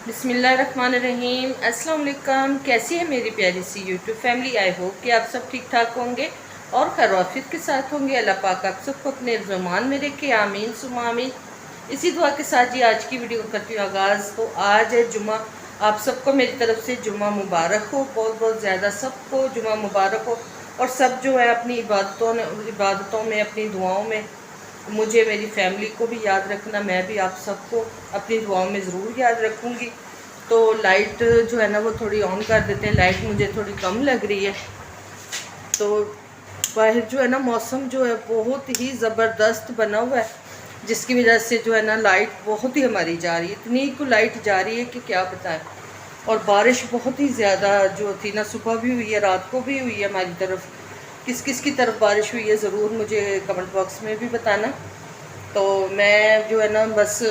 बिस्मिल्लाहिर्रहमानिर्रहीम। अस्सलाम वालेकुम। कैसी है मेरी प्यारी सी यूट्यूब फैमिली। आई होप कि आप सब ठीक ठाक होंगे और खैरियत के साथ होंगे। अल्लाह पाक आप सबको अपने ज़ुबान में रखे, आमीन सुमा आमीन। इसी दुआ के साथ जी आज की वीडियो करती हूँ आगाज़। तो आज है जुमा। आप सबको मेरी तरफ से जुमा मुबारक हो, बहुत बहुत ज़्यादा सबको जुमा मुबारक हो। और सब जो है अपनी इबादतों में अपनी दुआओं में मुझे मेरी फैमिली को भी याद रखना। मैं भी आप सबको अपनी दुआओं में ज़रूर याद रखूँगी। तो लाइट जो है ना वो थोड़ी ऑन कर देते हैं, लाइट मुझे थोड़ी कम लग रही है। तो बाहर जो है ना मौसम जो है बहुत ही ज़बरदस्त बना हुआ है, जिसकी वजह से जो है ना लाइट बहुत ही हमारी जा रही है, इतनी को लाइट जा रही है कि क्या बताएं। और बारिश बहुत ही ज़्यादा जो थी ना, सुबह भी हुई है, रात को भी हुई है हमारी तरफ। किस किस की तरफ बारिश हुई है ज़रूर मुझे कमेंट बॉक्स में भी बताना। तो मैं जो है ना बस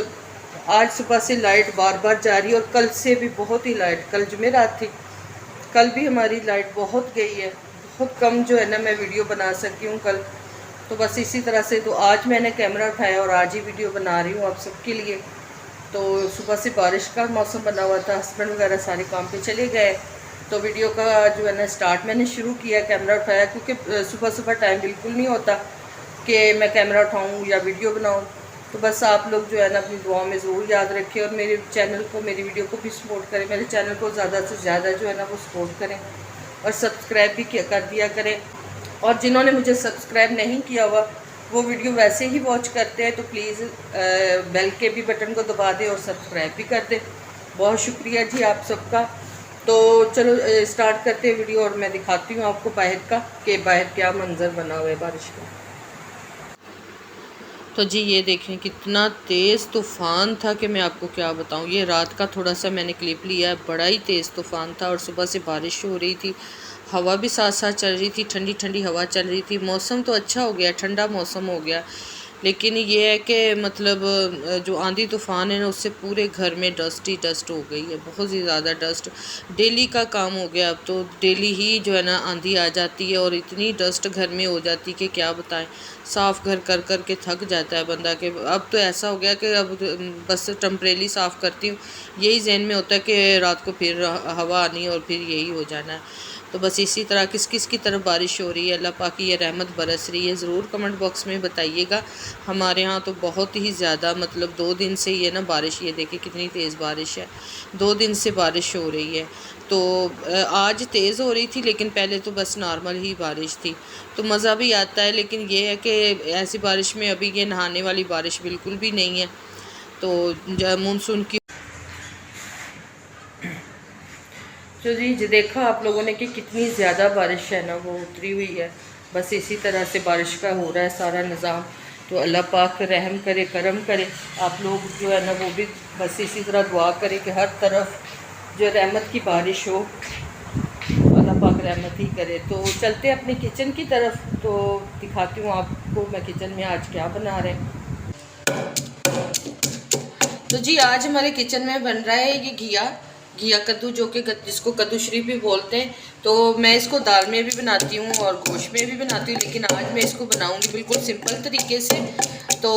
आज सुबह से लाइट बार बार जा रही है, और कल से भी बहुत ही लाइट, कल जुमेरात थी, कल भी हमारी लाइट बहुत गई है। बहुत कम जो है ना मैं वीडियो बना सकी हूँ कल। तो बस इसी तरह से तो आज मैंने कैमरा उठाया और आज ही वीडियो बना रही हूँ आप सबके लिए। तो सुबह से बारिश का मौसम बना हुआ था, हस्बैंड वगैरह सारे काम पे चले गए। तो वीडियो का जो है ना स्टार्ट मैंने शुरू किया, कैमरा उठाया, क्योंकि सुबह सुबह टाइम बिल्कुल नहीं होता कि मैं कैमरा उठाऊँ या वीडियो बनाऊँ। तो बस आप लोग जो है ना अपनी दुआओं में ज़रूर याद रखें, और मेरे चैनल को, मेरी वीडियो को भी सपोर्ट करें। मेरे चैनल को ज़्यादा से ज़्यादा जो है ना वो सपोर्ट करें, और सब्सक्राइब भी कर दिया करें। और जिन्होंने मुझे सब्सक्राइब नहीं किया हुआ वो वीडियो वैसे ही वॉच करते हैं, तो प्लीज़ बेल के भी बटन को दबा दें और सब्सक्राइब भी कर दें। बहुत शुक्रिया जी आप सबका। तो चलो स्टार्ट करते हैं वीडियो, और मैं दिखाती हूँ आपको बाहर का कि बाहर क्या मंजर बना हुआ है बारिश का। तो जी ये देखें कितना तेज़ तूफ़ान था कि मैं आपको क्या बताऊँ। ये रात का थोड़ा सा मैंने क्लिप लिया है, बड़ा ही तेज़ तूफ़ान था, और सुबह से बारिश हो रही थी, हवा भी साथ साथ चल रही थी, ठंडी ठंडी हवा चल रही थी। मौसम तो अच्छा हो गया, ठंडा मौसम हो गया, लेकिन ये है कि मतलब जो आंधी तूफ़ान है ना उससे पूरे घर में डस्ट ही डस्ट हो गई है, बहुत ही ज़्यादा डस्ट। डेली का काम हो गया अब तो, डेली ही जो है ना आंधी आ जाती है और इतनी डस्ट घर में हो जाती है कि क्या बताएं। साफ़ घर कर कर के थक जाता है बंदा के। अब तो ऐसा हो गया कि अब बस टेम्परेरी साफ़ करती हूँ, यही जहन में होता है कि रात को फिर हवा आनी और फिर यही हो जाना है। तो बस इसी तरह किस किस की तरफ बारिश हो रही है, अल्लाह पाक की ये रहमत बरस रही है, ज़रूर कमेंट बॉक्स में बताइएगा। हमारे यहाँ तो बहुत ही ज़्यादा, मतलब 2 दिन से ये ना बारिश, ये देखिए कितनी तेज़ बारिश है, 2 दिन से बारिश हो रही है। तो आज तेज़ हो रही थी, लेकिन पहले तो बस नॉर्मल ही बारिश थी, तो मज़ा भी आता है। लेकिन ये है कि ऐसी बारिश में अभी ये नहाने वाली बारिश बिल्कुल भी नहीं है। तो मानसून की तो जी देखा आप लोगों ने कि कितनी ज़्यादा बारिश है ना वो उतरी हुई है। बस इसी तरह से बारिश का हो रहा है सारा निज़ाम। तो अल्लाह पाक रहम करे, करम करे। आप लोग जो है ना वो भी बस इसी तरह दुआ करें कि हर तरफ जो रहमत की बारिश हो, अल्लाह पाक रहमत ही करे। तो चलते अपने किचन की तरफ, तो दिखाती हूँ आपको मैं किचन में आज क्या बना रहे हैं। तो जी आज हमारे किचन में बन रहा है ये घिया कद्दू, जो कि जिसको कद्दू शरीफ भी बोलते हैं। तो मैं इसको दाल में भी बनाती हूँ और गोश्त में भी बनाती हूँ, लेकिन आज मैं इसको बनाऊँगी बिल्कुल सिंपल तरीके से। तो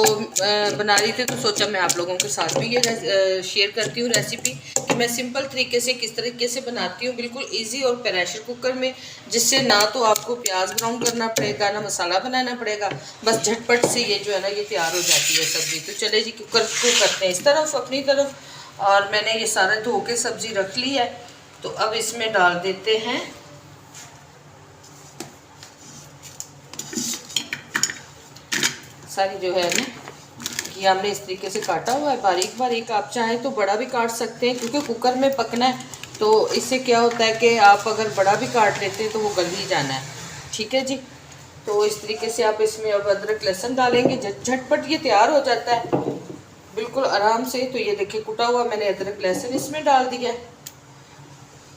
बना रही थी तो सोचा मैं आप लोगों के साथ भी ये शेयर करती हूँ रेसिपी, कि मैं सिंपल तरीके से किस तरीके से बनाती हूँ, बिल्कुल इजी और प्रेशर कुकर में, जिससे ना तो आपको प्याज ब्राउन करना पड़ेगा ना मसाला बनाना पड़ेगा, बस झटपट से ये जो है ना ये तैयार हो जाती है सब्ज़ी। तो चले जी कुकर को करते हैं इस तरफ अपनी तरफ, और मैंने ये सारा धो के सब्ज़ी रख ली है। तो अब इसमें डाल देते हैं सारी जो है ना कि हमने इस तरीके से काटा हुआ है बारीक बारीक। आप चाहें तो बड़ा भी काट सकते हैं, क्योंकि कुकर में पकना है, तो इससे क्या होता है कि आप अगर बड़ा भी काट लेते हैं तो वो गल ही जाना है। ठीक है जी। तो इस तरीके से आप इसमें अब अदरक लहसुन डालेंगे, झटपट ये तैयार हो जाता है बिल्कुल आराम से। तो ये देखिए कुटा हुआ मैंने अदरक लहसुन इसमें डाल दिया।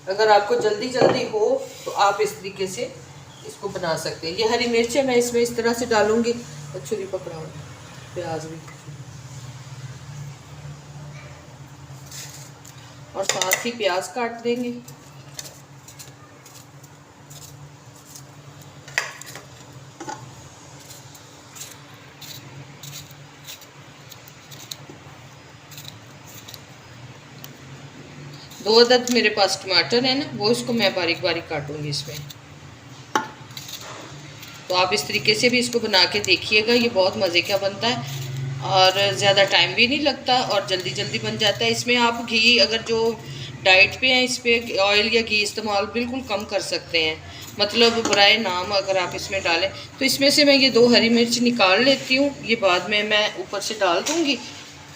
अगर आपको जल्दी जल्दी हो तो आप इस तरीके से इसको बना सकते हैं। ये हरी मिर्च है, मैं इसमें इस तरह से डालूंगी, और छुरी पकड़ाऊँ, प्याज भी, और साथ ही प्याज काट देंगे। 2 अदद मेरे पास टमाटर है ना, वो इसको मैं बारीक बारीक काटूंगी इसमें। तो आप इस तरीके से भी इसको बना के देखिएगा, ये बहुत मज़े का बनता है और ज़्यादा टाइम भी नहीं लगता और जल्दी जल्दी बन जाता है। इसमें आप घी, अगर जो डाइट पे हैं, इस पर ऑयल या घी इस्तेमाल बिल्कुल कम कर सकते हैं, मतलब बराए नाम अगर आप इसमें डालें। तो इसमें से मैं ये 2 हरी मिर्च निकाल लेती हूँ, ये बाद में मैं ऊपर से डाल दूँगी।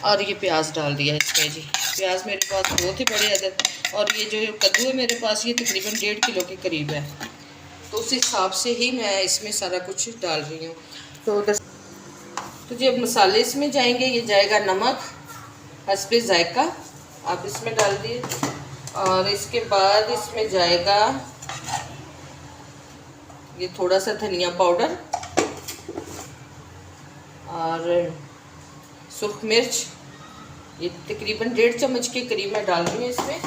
और ये प्याज डाल दिया इसमें जी, प्याज मेरे पास बहुत ही बड़े अदद, और ये जो कद्दू है मेरे पास ये तकरीबन 1.5 किलो के करीब है, तो उस हिसाब से ही मैं इसमें सारा कुछ डाल रही हूँ। तो जी अब मसाले इसमें जाएंगे, ये जाएगा नमक हस्बे जायका, आप इसमें डाल दिए। और इसके बाद इसमें जाएगा ये थोड़ा सा धनिया पाउडर और सुर्ख मिर्च, ये तकरीबन 1.5 चम्मच के करीब मैं डाल रही हूँ इसमें।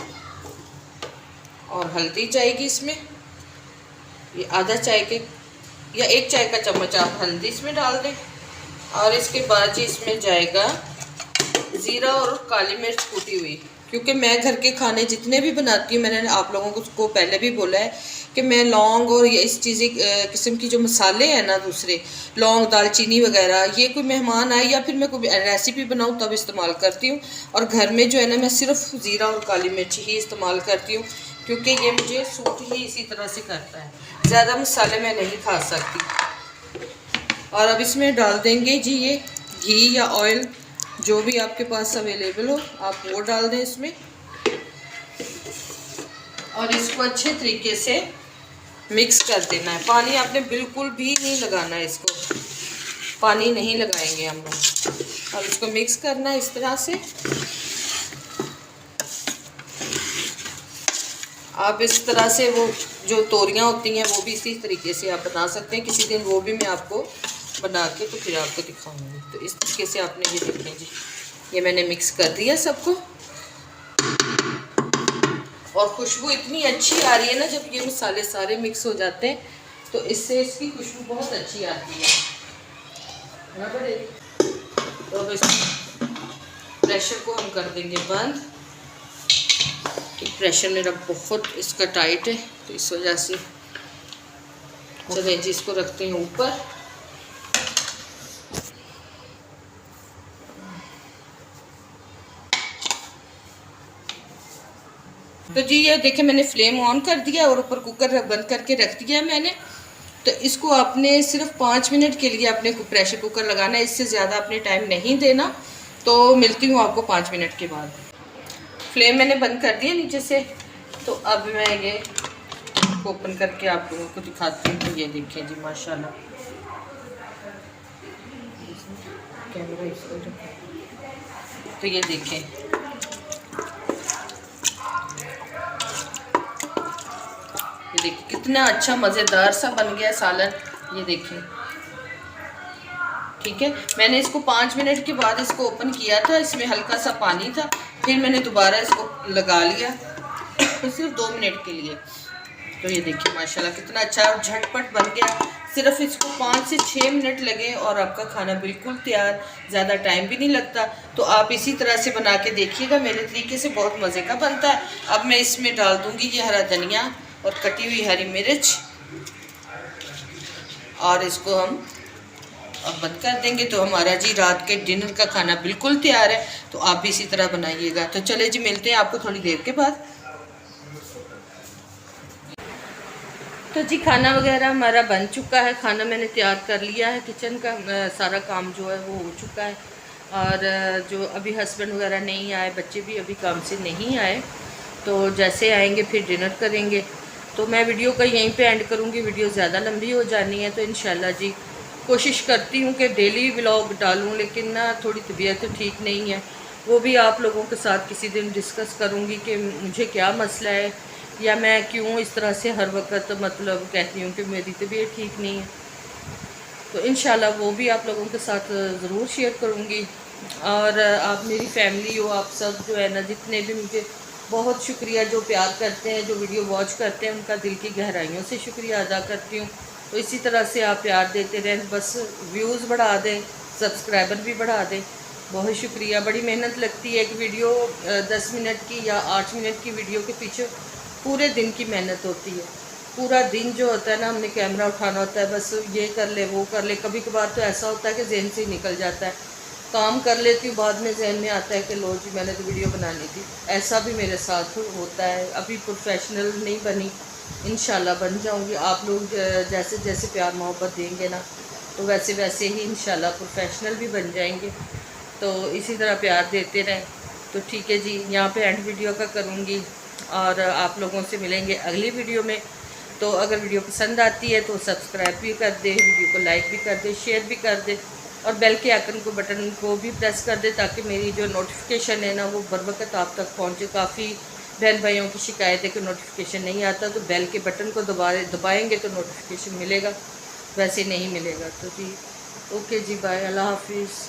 और हल्दी जाएगी इसमें, ये आधा चाय के या 1 चाय का चम्मच आप हल्दी इसमें डाल दें। और इसके बाद जी इसमें जाएगा ज़ीरा और काली मिर्च कूटी हुई, क्योंकि मैं घर के खाने जितने भी बनाती हूँ, मैंने आप लोगों को पहले भी बोला है कि मैं लौंग और ये इस चीज़ किस्म की जो मसाले हैं ना, दूसरे लौंग दालचीनी वगैरह, ये कोई मेहमान आए या फिर मैं कोई रेसिपी बनाऊँ तब इस्तेमाल करती हूँ। और घर में जो है ना, मैं सिर्फ ज़ीरा और काली मिर्च ही इस्तेमाल करती हूँ, क्योंकि ये मुझे सूट ही इसी तरह से करता है, ज़्यादा मसाले मैं नहीं खा सकती। और अब इसमें डाल देंगे जी ये घी या ऑयल, जो भी आपके पास अवेलेबल हो आप वो डाल दें इसमें। और इसको अच्छे तरीके से मिक्स कर देना है। पानी आपने बिल्कुल भी नहीं लगाना है, इसको पानी नहीं लगाएंगे हम लोग। अब इसको मिक्स करना है इस तरह से। आप इस तरह से वो जो तोरियां होती हैं वो भी इसी तरीके से आप बना सकते हैं, किसी दिन वो भी मैं आपको बना के तो फिर आपको दिखाऊंगी। तो इस तरीके से आपने ये देखना जी, ये मैंने मिक्स कर दिया सबको। और खुशबू इतनी अच्छी आ रही है ना, जब ये मसाले सारे मिक्स हो जाते हैं तो इससे इसकी खुशबू बहुत अच्छी आती है ना बड़े। तो अब इस प्रेशर को हम कर देंगे बंद। प्रेशर मेरा बहुत इसका टाइट है, तो इस वजह से चलें जी इसको रखते हैं ऊपर। तो जी ये देखें, मैंने फ्लेम ऑन कर दिया और ऊपर कुकर बंद करके रख दिया मैंने। तो इसको आपने सिर्फ 5 मिनट के लिए अपने प्रेशर कुकर लगाना है, इससे ज़्यादा आपने टाइम नहीं देना। तो मिलती हूँ आपको 5 मिनट के बाद। फ्लेम मैंने बंद कर दिया नीचे से। तो अब मैं ये ओपन करके आप लोगों को दिखाती हूँ। तो ये देखें जी माशाल्लाह, कैमरा इसको तो ये देखें, ये देखिए कितना अच्छा मज़ेदार सा बन गया सालन। ये देखें, ठीक है। मैंने इसको 5 मिनट के बाद इसको ओपन किया था, इसमें हल्का सा पानी था, फिर मैंने दोबारा इसको लगा लिया तो सिर्फ 2 मिनट के लिए। तो ये देखिए माशाल्लाह कितना अच्छा और झटपट बन गया। सिर्फ इसको 5 से 6 मिनट लगे और आपका खाना बिल्कुल तैयार, ज़्यादा टाइम भी नहीं लगता। तो आप इसी तरह से बना के देखिएगा, मेरे तरीके से बहुत मज़े का बनता है। अब मैं इसमें डाल दूँगी ये हरा धनिया और कटी हुई हरी मिर्च, और इसको हम अब बंद कर देंगे। तो हमारा जी रात के डिनर का खाना बिल्कुल तैयार है। तो आप भी इसी तरह बनाइएगा। तो चले जी मिलते हैं आपको थोड़ी देर के बाद। तो जी खाना वगैरह हमारा बन चुका है, खाना मैंने तैयार कर लिया है, किचन का सारा काम जो है वो हो चुका है। और जो अभी हस्बैंड वगैरह नहीं आए, बच्चे भी अभी काम से नहीं आए, तो जैसे आएंगे फिर डिनर करेंगे। तो मैं वीडियो का यहीं पे एंड करूँगी, वीडियो ज़्यादा लंबी हो जानी है। तो इंशाल्लाह जी कोशिश करती हूँ कि डेली व्लॉग डालूँ, लेकिन ना थोड़ी तबीयत ठीक नहीं है, वो भी आप लोगों के साथ किसी दिन डिस्कस करूँगी कि मुझे क्या मसला है या मैं क्यों इस तरह से हर वक्त मतलब कहती हूँ कि मेरी तबीयत ठीक नहीं है। तो इंशाल्लाह वो भी आप लोगों के साथ ज़रूर शेयर करूँगी। और आप मेरी फैमिली हो, आप सब जो है ना, जितने भी मुझे बहुत शुक्रिया जो प्यार करते हैं, जो वीडियो वॉच करते हैं, उनका दिल की गहराइयों से शुक्रिया अदा करती हूँ। तो इसी तरह से आप प्यार देते रहें, बस व्यूज़ बढ़ा दें, सब्सक्राइबर भी बढ़ा दें। बहुत शुक्रिया। बड़ी मेहनत लगती है। एक वीडियो 10 मिनट की या 8 मिनट की वीडियो के पीछे पूरे दिन की मेहनत होती है। पूरा दिन जो होता है ना, हमने कैमरा उठाना होता है, बस ये कर ले वो कर ले। कभी कभार तो ऐसा होता है कि जहन से ही निकल जाता है। काम कर लेती हूँ, बाद में जहन में आता है कि लो जी मैंने तो वीडियो बनानी थी। ऐसा भी मेरे साथ होता है। अभी प्रोफेशनल नहीं बनी, इंशाल्लाह बन जाऊँगी। आप लोग जैसे जैसे प्यार मोहब्बत देंगे ना, तो वैसे वैसे ही इंशाल्लाह प्रोफेशनल भी बन जाएंगे। तो इसी तरह प्यार देते रहें। तो ठीक है जी, यहाँ पे एंड वीडियो का करूँगी और आप लोगों से मिलेंगे अगली वीडियो में। तो अगर वीडियो पसंद आती है तो सब्सक्राइब भी कर दे, वीडियो को लाइक भी कर दे, शेयर भी कर दे और बेल के आइकन को बटन को भी प्रेस कर दे, ताकि मेरी जो नोटिफिकेशन है ना वो बर वक्त आप तक पहुँचे। काफ़ी बहन भाइयों की शिकायत है कि नोटिफिकेशन नहीं आता, तो बेल के बटन को दबाएंगे तो नोटिफिकेशन मिलेगा, वैसे नहीं मिलेगा। तो जी ओके जी, बाय, अल्लाह हाफिज़।